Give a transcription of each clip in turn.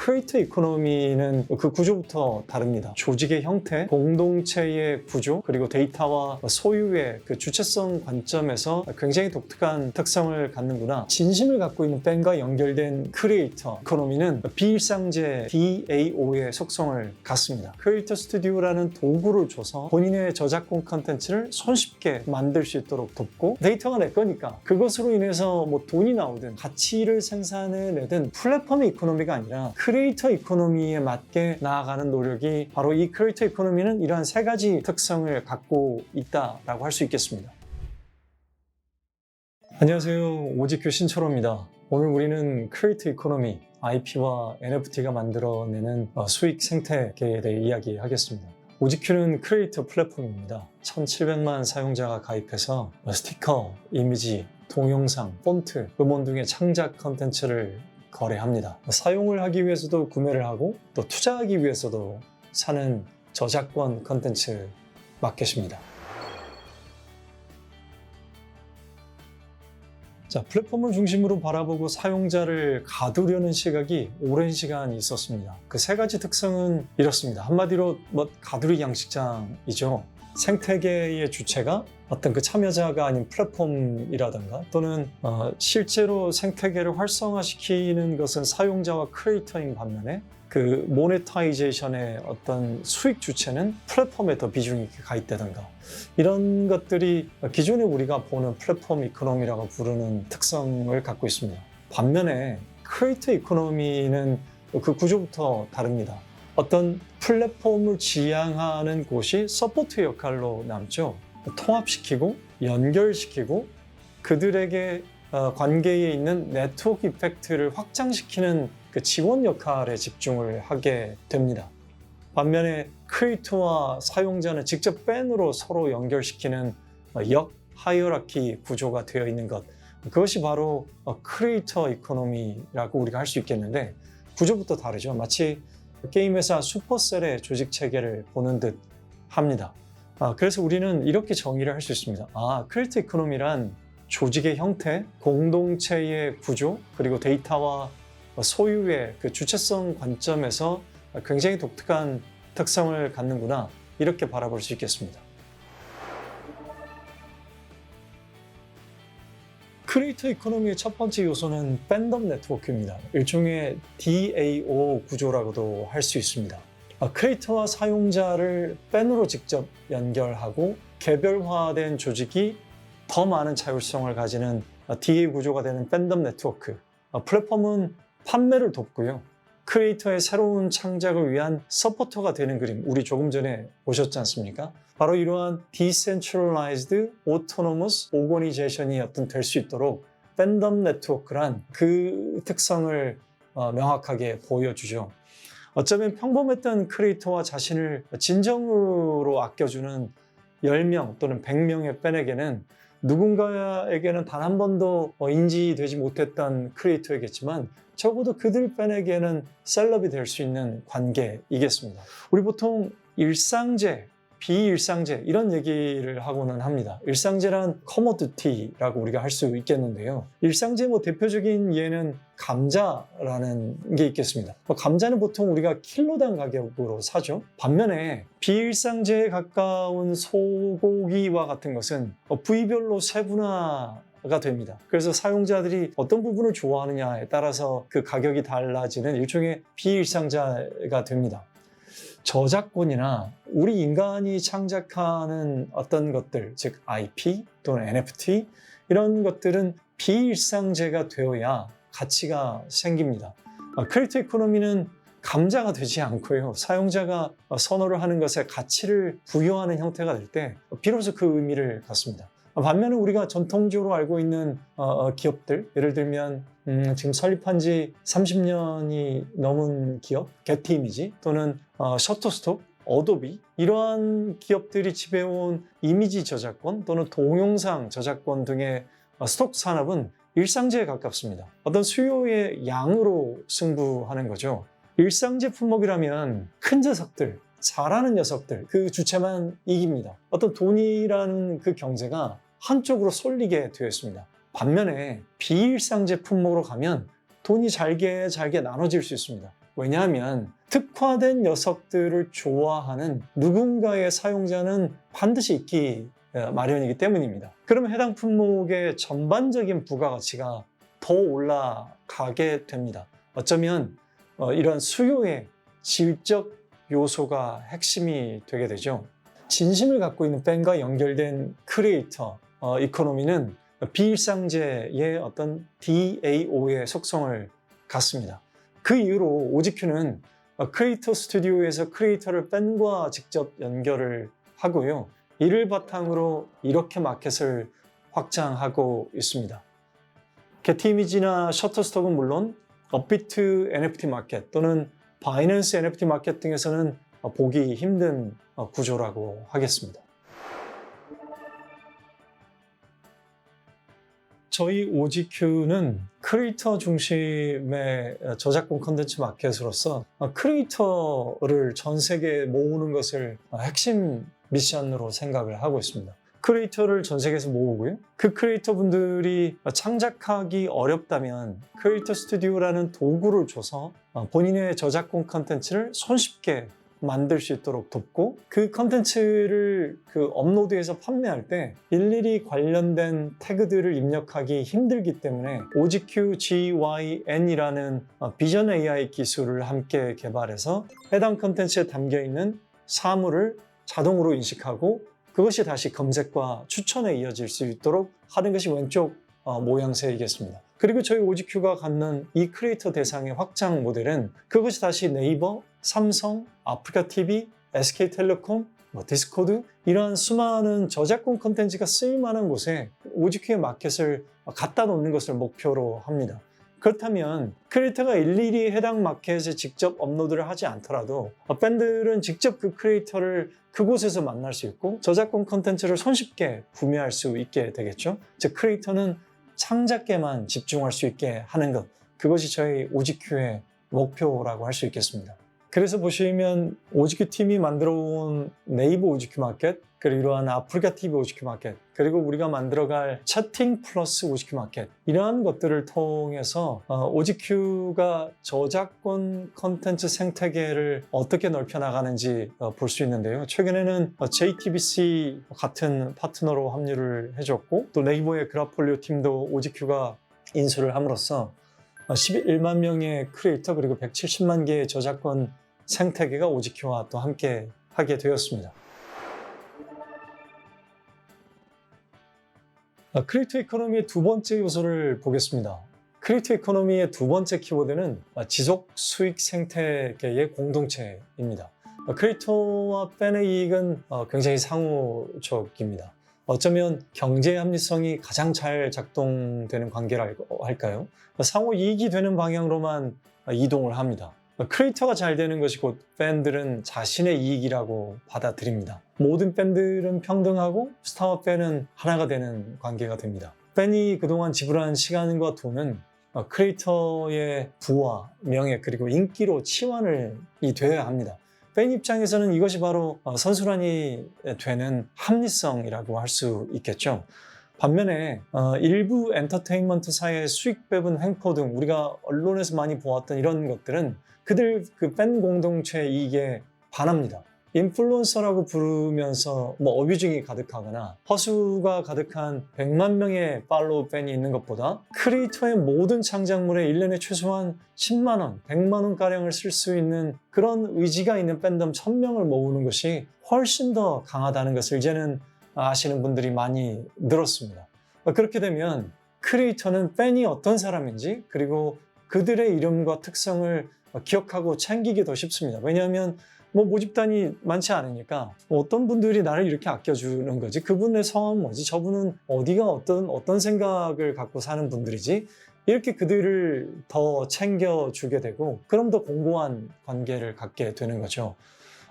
크리에이터 이코노미는 그 구조부터 다릅니다. 조직의 형태, 공동체의 구조, 그리고 데이터와 소유의 그 주체성 관점에서 굉장히 독특한 특성을 갖는구나. 진심을 갖고 있는 팬과 연결된 크리에이터 이코노미는 비일상제 DAO의 속성을 갖습니다. 크리에이터 스튜디오라는 도구를 줘서 본인의 저작권 컨텐츠를 손쉽게 만들 수 있도록 돕고, 데이터가 내 거니까 그것으로 인해서 뭐 돈이 나오든 가치를 생산해내든 플랫폼 이코노미가 아니라 크리에이터 이코노미에 맞게 나아가는 노력이, 바로 이 크리에이터 이코노미는 이러한 세 가지 특성을 갖고 있다라고 할 수 있겠습니다. 안녕하세요, 오직큐 신철호입니다. 오늘 우리는 크리에이터 이코노미, IP와 NFT가 만들어내는 수익 생태계에 대해 이야기하겠습니다. 오직큐는 크리에이터 플랫폼입니다. 1,700만 사용자가 가입해서 스티커, 이미지, 동영상, 폰트, 음원 등의 창작 컨텐츠를 거래합니다. 사용을 하기 위해서도 구매를 하고, 또 투자하기 위해서도 사는 저작권 컨텐츠 마켓입니다. 자, 플랫폼을 중심으로 바라보고 사용자를 가두려는 시각이 오랜 시간 있었습니다. 그 세 가지 특성은 이렇습니다. 한마디로 가두리 양식장이죠. 생태계의 주체가 어떤 그 참여자가 아닌 플랫폼이라든가, 또는 실제로 생태계를 활성화시키는 것은 사용자와 크리에이터인 반면에 그 모네타이제이션의 어떤 수익 주체는 플랫폼에 더 비중이 있게 가입되던가, 이런 것들이 기존에 우리가 보는 플랫폼 이코노미라고 부르는 특성을 갖고 있습니다. 반면에 크리에이터 이코노미는 그 구조부터 다릅니다. 어떤 플랫폼을 지향하는 곳이 서포트 역할로 남죠. 통합시키고 연결시키고 그들에게 관계에 있는 네트워크 이펙트를 확장시키는 그 지원 역할에 집중을 하게 됩니다. 반면에 크리에이터와 사용자는 직접 팬으로 서로 연결시키는 역 하이어라키 구조가 되어 있는 것, 그것이 바로 크리에이터 이코노미라고 우리가 할 수 있겠는데, 구조부터 다르죠. 마치 게임 회사 슈퍼셀의 조직 체계를 보는 듯 합니다. 그래서 우리는 이렇게 정의를 할 수 있습니다. 크리에이터 이코노미란 조직의 형태, 공동체의 구조, 그리고 데이터와 소유의 그 주체성 관점에서 굉장히 독특한 특성을 갖는구나, 이렇게 바라볼 수 있겠습니다. 크리에이터 이코노미의 첫 번째 요소는 팬덤 네트워크입니다. 일종의 DAO 구조라고도 할 수 있습니다. 크리에이터와 사용자를 팬으로 직접 연결하고 개별화된 조직이 더 많은 자율성을 가지는 DAO 구조가 되는 팬덤 네트워크. 플랫폼은 판매를 돕고요. 크리에이터의 새로운 창작을 위한 서포터가 되는 그림, 우리 조금 전에 보셨지 않습니까? 바로 이러한 Decentralized Autonomous Organization이 될 수 있도록 팬덤 네트워크란 그 특성을 명확하게 보여주죠. 어쩌면 평범했던 크리에이터와 자신을 진정으로 아껴주는 10명 또는 100명의 팬에게는, 누군가에게는 단 한 번도 인지되지 못했던 크리에이터이겠지만 적어도 그들 팬에게는 셀럽이 될 수 있는 관계이겠습니다. 우리 보통 일상제, 비일상제 이런 얘기를 하고는 합니다. 일상제란 커머디티라고 우리가 할 수 있겠는데요. 일상제 대표적인 예는 감자라는 게 있겠습니다. 감자는 보통 우리가 킬로당 가격으로 사죠. 반면에 비일상제에 가까운 소고기와 같은 것은 부위별로 세분화가 됩니다. 그래서 사용자들이 어떤 부분을 좋아하느냐에 따라서 그 가격이 달라지는 일종의 비일상자가 됩니다. 저작권이나 우리 인간이 창작하는 어떤 것들, 즉 IP 또는 NFT, 이런 것들은 비일상제가 되어야 가치가 생깁니다. 크리에이터 이코노미는 감자가 되지 않고요. 사용자가 선호를 하는 것에 가치를 부여하는 형태가 될 때 비로소 그 의미를 갖습니다. 반면에 우리가 전통적으로 알고 있는 기업들, 예를 들면 지금 설립한 지 30년이 넘은 기업, 게티 이미지 또는 셔터스톡, 어도비, 이러한 기업들이 지배해온 이미지 저작권 또는 동영상 저작권 등의 스톡 산업은 일상제에 가깝습니다. 어떤 수요의 양으로 승부하는 거죠. 일상제 품목이라면 큰 녀석들, 잘하는 녀석들, 그 주체만 이깁니다. 어떤 돈이라는 그 경제가 한쪽으로 쏠리게 되어 있습니다. 반면에 비일상제 품목으로 가면 돈이 잘게 나눠질 수 있습니다. 왜냐하면 특화된 녀석들을 좋아하는 누군가의 사용자는 반드시 있기 마련이기 때문입니다. 그러면 해당 품목의 전반적인 부가가치가 더 올라가게 됩니다. 어쩌면 이런 수요의 질적 요소가 핵심이 되게 되죠. 진심을 갖고 있는 팬과 연결된 크리에이터 이코노미는 비일상제의 어떤 DAO의 속성을 갖습니다. 그 이후로 OGQ는 크리에이터 스튜디오에서 크리에이터를 팬과 직접 연결을 하고요. 이를 바탕으로 이렇게 마켓을 확장하고 있습니다. 게티 이미지나 셔터스톡은 물론 업비트 NFT 마켓 또는 바이낸스 NFT 마켓 등에서는 보기 힘든 구조라고 하겠습니다. 저희 OGQ는 크리에이터 중심의 저작권 콘텐츠 마켓으로서 크리에이터를 전 세계에 모으는 것을 핵심 미션으로 생각을 하고 있습니다. 크리에이터를 전 세계에서 모으고요. 그 크리에이터 분들이 창작하기 어렵다면 크리에이터 스튜디오라는 도구를 줘서 본인의 저작권 콘텐츠를 손쉽게 만들 수 있도록 돕고 그 컨텐츠를 업로드해서 판매할 때 일일이 관련된 태그들을 입력하기 힘들기 때문에 OGQ-GYN이라는 비전 AI 기술을 함께 개발해서 해당 컨텐츠에 담겨있는 사물을 자동으로 인식하고 그것이 다시 검색과 추천에 이어질 수 있도록 하는 것이 왼쪽 모양새이겠습니다. 그리고 저희 OGQ가 갖는 이 크리에이터 대상의 확장 모델은 그것이 다시 네이버, 삼성, 아프리카TV, SK텔레콤, 디스코드 이러한 수많은 저작권 콘텐츠가 쓰일만한 곳에 OGQ의 마켓을 갖다 놓는 것을 목표로 합니다. 그렇다면 크리에이터가 일일이 해당 마켓에 직접 업로드를 하지 않더라도 팬들은 직접 그 크리에이터를 그곳에서 만날 수 있고 저작권 콘텐츠를 손쉽게 구매할 수 있게 되겠죠. 즉 크리에이터는 창작에만 집중할 수 있게 하는 것, 그것이 저희 OGQ의 목표라고 할 수 있겠습니다. 그래서 보시면 OGQ 팀이 만들어 온 네이버 OGQ 마켓, 그리고 이러한 아프리카 TV OGQ 마켓, 그리고 우리가 만들어갈 채팅 플러스 OGQ 마켓, 이러한 것들을 통해서 OGQ가 저작권 콘텐츠 생태계를 어떻게 넓혀나가는지 볼 수 있는데요. 최근에는 JTBC 같은 파트너로 합류를 해줬고 또 네이버의 그라폴리오 팀도 OGQ가 인수를 함으로써 11만 명의 크리에이터 그리고 170만 개의 저작권 생태계가 OGQ와 또 함께 하게 되었습니다. 크리에이터 이코노미의 두 번째 요소를 보겠습니다. 크리에이터 이코노미의 두 번째 키워드는 지속 수익 생태계의 공동체입니다. 크리에이터와 팬의 이익은 굉장히 상호적입니다. 어쩌면 경제 합리성이 가장 잘 작동되는 관계라고 할까요? 상호 이익이 되는 방향으로만 이동을 합니다. 크리에이터가 잘 되는 것이 곧 팬들은 자신의 이익이라고 받아들입니다. 모든 팬들은 평등하고 스타와 팬은 하나가 되는 관계가 됩니다. 팬이 그동안 지불한 시간과 돈은 크리에이터의 부와 명예 그리고 인기로 치환이 되어야 합니다. 팬 입장에서는 이것이 바로 선순환이 되는 합리성이라고 할 수 있겠죠. 반면에 일부 엔터테인먼트사의 수익 배분 횡포 등 우리가 언론에서 많이 보았던 이런 것들은 그들 그 팬 공동체 이익에 반합니다. 인플루언서라고 부르면서 어뷰징이 가득하거나 허수가 가득한 100만 명의 팔로우 팬이 있는 것보다 크리에이터의 모든 창작물에 1년에 최소한 10만 원, 100만 원가량을 쓸 수 있는 그런 의지가 있는 팬덤 1000명을 모으는 것이 훨씬 더 강하다는 것을 이제는 아시는 분들이 많이 늘었습니다. 그렇게 되면 크리에이터는 팬이 어떤 사람인지 그리고 그들의 이름과 특성을 기억하고 챙기기 더 쉽습니다. 왜냐하면 모집단이 많지 않으니까 어떤 분들이 나를 이렇게 아껴주는 거지, 그분의 성함은 뭐지, 저분은 어디가 어떤 생각을 갖고 사는 분들이지, 이렇게 그들을 더 챙겨주게 되고 그럼 더 공고한 관계를 갖게 되는 거죠.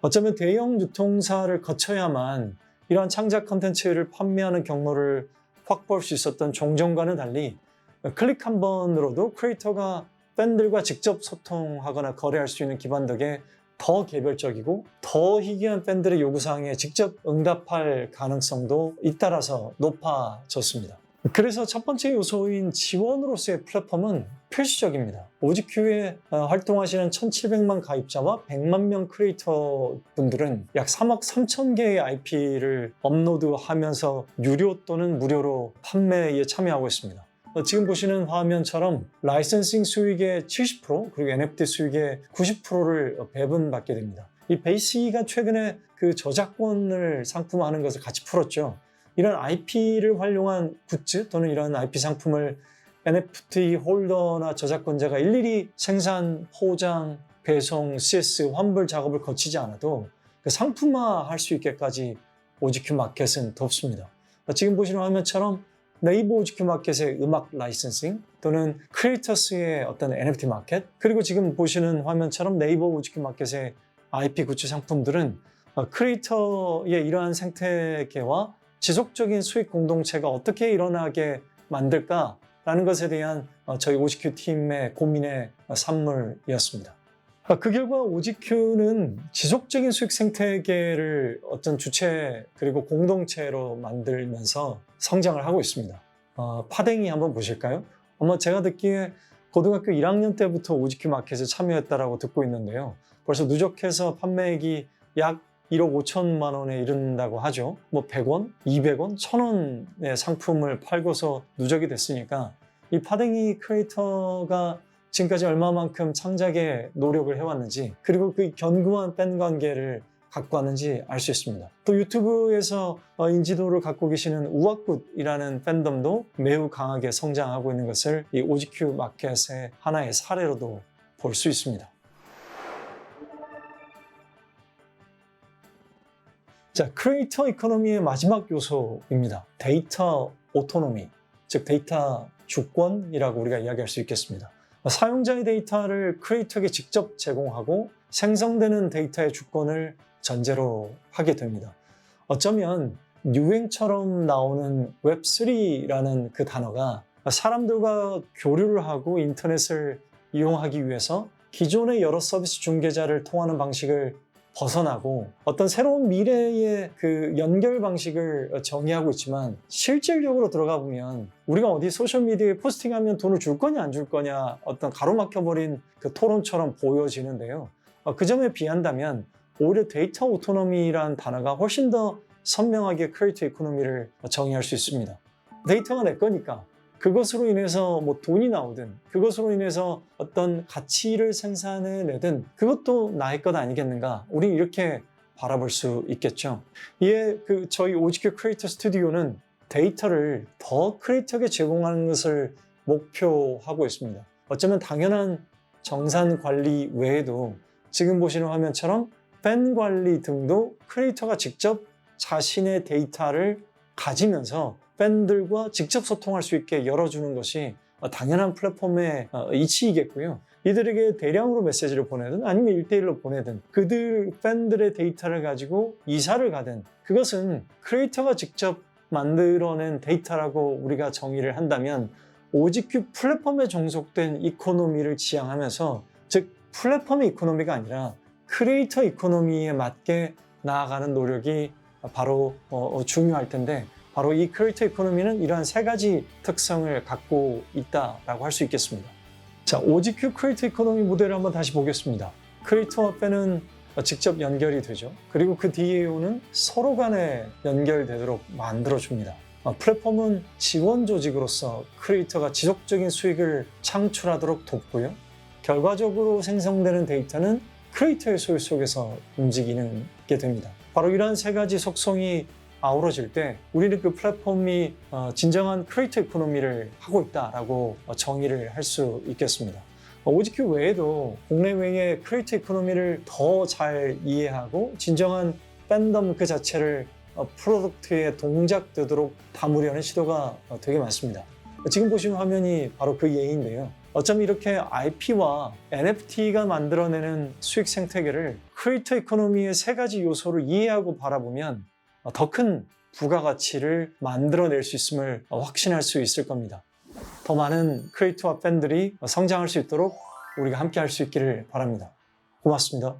어쩌면 대형 유통사를 거쳐야만 이러한 창작 컨텐츠를 판매하는 경로를 확보할 수 있었던 종전과는 달리 클릭 한 번으로도 크리에이터가 팬들과 직접 소통하거나 거래할 수 있는 기반 덕에 더 개별적이고 더 희귀한 팬들의 요구사항에 직접 응답할 가능성도 잇따라서 높아졌습니다. 그래서 첫 번째 요소인 지원으로서의 플랫폼은 필수적입니다. 오지큐에 활동하시는 1,700만 가입자와 100만 명 크리에이터 분들은 약 3억 3천 개의 IP를 업로드하면서 유료 또는 무료로 판매에 참여하고 있습니다. 지금 보시는 화면처럼 라이선싱 수익의 70% 그리고 NFT 수익의 90%를 배분받게 됩니다. 이 베이시가 최근에 그 저작권을 상품화하는 것을 같이 풀었죠. 이런 IP를 활용한 굿즈 또는 이런 IP 상품을 NFT 홀더나 저작권자가 일일이 생산, 포장, 배송, CS, 환불 작업을 거치지 않아도 그 상품화할 수 있게까지 오지큐 마켓은 돕습니다. 지금 보시는 화면처럼 네이버 오지큐 마켓의 음악 라이선싱 또는 크리에이터스의 어떤 NFT 마켓, 그리고 지금 보시는 화면처럼 네이버 오지큐 마켓의 IP 굿즈 상품들은 크리에이터의 이러한 생태계와 지속적인 수익 공동체가 어떻게 일어나게 만들까라는 것에 대한 저희 오지큐 팀의 고민의 산물이었습니다. 그 결과 오지큐는 지속적인 수익 생태계를 어떤 주체 그리고 공동체로 만들면서 성장을 하고 있습니다. 파댕이 한번 보실까요? 아마 제가 듣기에 고등학교 1학년 때부터 오지큐 마켓에 참여했다라고 듣고 있는데요. 벌써 누적해서 판매액이 약 1억 5천만 원에 이른다고 하죠. 뭐 100원, 200원, 1000원의 상품을 팔고서 누적이 됐으니까 이 파댕이 크리에이터가 지금까지 얼마만큼 창작에 노력을 해왔는지, 그리고 그 견고한 팬 관계를 갖고 왔는지 알 수 있습니다. 또 유튜브에서 인지도를 갖고 계시는 우악굿이라는 팬덤도 매우 강하게 성장하고 있는 것을 이 오지큐 마켓의 하나의 사례로도 볼 수 있습니다. 자, 크리에이터 이코노미의 마지막 요소입니다. 데이터 오토노미, 즉 데이터 주권이라고 우리가 이야기할 수 있겠습니다. 사용자의 데이터를 크리에이터에게 직접 제공하고 생성되는 데이터의 주권을 전제로 하게 됩니다. 어쩌면 유행처럼 나오는 웹3라는 그 단어가 사람들과 교류를 하고 인터넷을 이용하기 위해서 기존의 여러 서비스 중개자를 통하는 방식을 벗어나고 어떤 새로운 미래의 그 연결 방식을 정의하고 있지만, 실질적으로 들어가 보면 우리가 어디 소셜미디어에 포스팅하면 돈을 줄 거냐 안 줄 거냐 어떤 가로막혀버린 그 토론처럼 보여지는데요. 그 점에 비한다면 오히려 데이터 오토노미라는 단어가 훨씬 더 선명하게 크리에이터 이코노미를 정의할 수 있습니다. 데이터가 내 거니까 그것으로 인해서 뭐 돈이 나오든 그것으로 인해서 어떤 가치를 생산해내든 그것도 나의 것 아니겠는가, 우리 이렇게 바라볼 수 있겠죠. 이에 저희 오지큐 크리에이터 스튜디오는 데이터를 더 크리에이터에게 제공하는 것을 목표하고 있습니다. 어쩌면 당연한 정산 관리 외에도 지금 보시는 화면처럼 팬 관리 등도 크리에이터가 직접 자신의 데이터를 가지면서 팬들과 직접 소통할 수 있게 열어주는 것이 당연한 플랫폼의 이치이겠고요. 이들에게 대량으로 메시지를 보내든 아니면 1대1로 보내든 그들 팬들의 데이터를 가지고 이사를 가든 그것은 크리에이터가 직접 만들어낸 데이터라고 우리가 정의를 한다면 오지큐 플랫폼에 종속된 이코노미를 지향하면서, 즉 플랫폼의 이코노미가 아니라 크리에이터 이코노미에 맞게 나아가는 노력이 바로 중요할 텐데, 바로 이 크리에이터 이코노미는 이러한 세 가지 특성을 갖고 있다라고 할 수 있겠습니다. 자, 오지큐 크리에이터 이코노미 모델을 한번 다시 보겠습니다. 크리에이터와 팬은 직접 연결이 되죠. 그리고 그 뒤에 오는 서로 간에 연결되도록 만들어줍니다. 플랫폼은 지원 조직으로서 크리에이터가 지속적인 수익을 창출하도록 돕고요. 결과적으로 생성되는 데이터는 크리에이터의 소유 속에서 움직이게 됩니다. 바로 이러한 세 가지 속성이 아우러질 때 우리는 그 플랫폼이 진정한 크리에이터 이코노미를 하고 있다라고 정의를 할 수 있겠습니다. 오지큐 외에도 국내외의 크리에이터 이코노미를 더 잘 이해하고 진정한 팬덤 그 자체를 프로덕트에 동작되도록 담으려는 시도가 되게 많습니다. 지금 보시는 화면이 바로 그 예인데요. 어쩌면 이렇게 IP와 NFT가 만들어내는 수익 생태계를 크리에이터 이코노미의 세 가지 요소를 이해하고 바라보면 더 큰 부가가치를 만들어낼 수 있음을 확신할 수 있을 겁니다. 더 많은 크리에이터와 팬들이 성장할 수 있도록 우리가 함께 할 수 있기를 바랍니다. 고맙습니다.